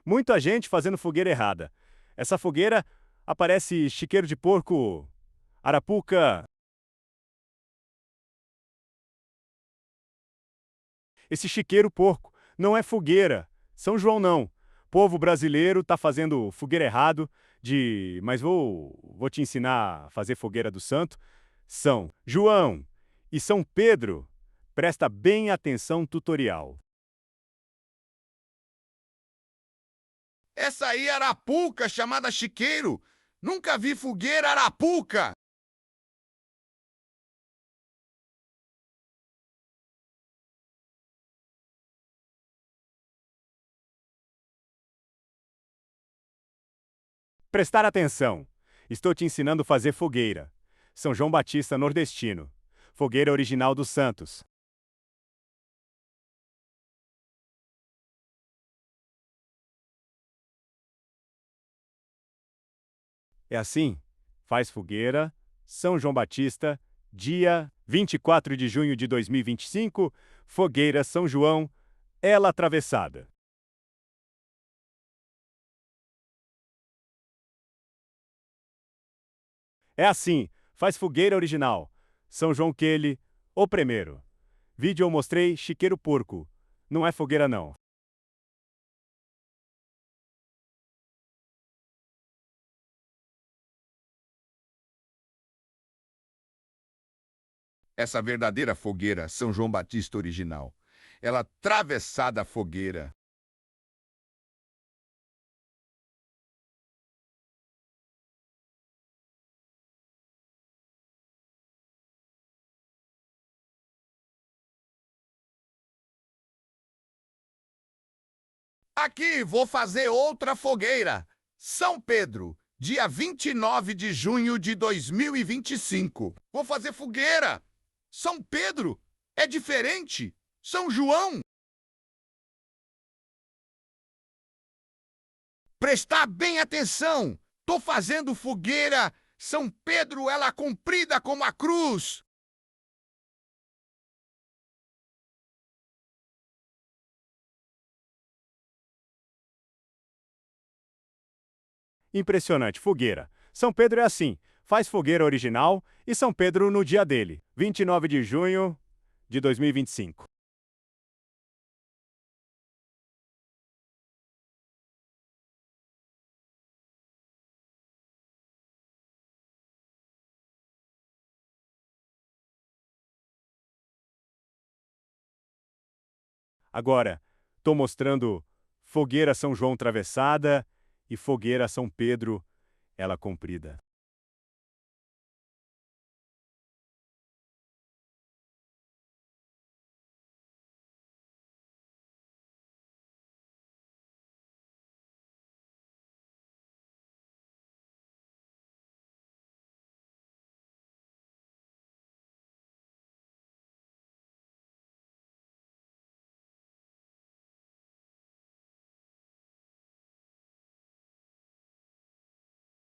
Muita gente fazendo fogueira errada. Essa fogueira aparece chiqueiro de porco, arapuca. Esse chiqueiro porco não é fogueira. São João não. Povo brasileiro tá fazendo fogueira errado mas vou te ensinar a fazer fogueira do santo. São João e São Pedro. Presta bem atenção no tutorial. Essa aí é arapuca, chamada chiqueiro. Nunca vi fogueira arapuca. Prestar atenção. Estou te ensinando a fazer fogueira. São João Batista nordestino. Fogueira original dos Santos. É assim? Faz fogueira, São João Batista, dia 24 de junho de 2025, fogueira São João, ela atravessada. É assim, faz fogueira original. São João Quele, o primeiro. Vídeo eu mostrei chiqueiro porco. Não é fogueira não. Essa verdadeira fogueira, São João Batista original. Ela atravessada a fogueira. Aqui vou fazer outra fogueira. São Pedro, dia 29 de junho de 2025. Vou fazer fogueira. São Pedro é diferente. São João. Prestar bem atenção. Tô fazendo fogueira. São Pedro, ela comprida como a cruz. Impressionante, fogueira. São Pedro é assim, faz fogueira original e São Pedro no dia dele, 29 de junho de 2025. Agora, estou mostrando fogueira São João travessada e fogueira São Pedro, ela comprida.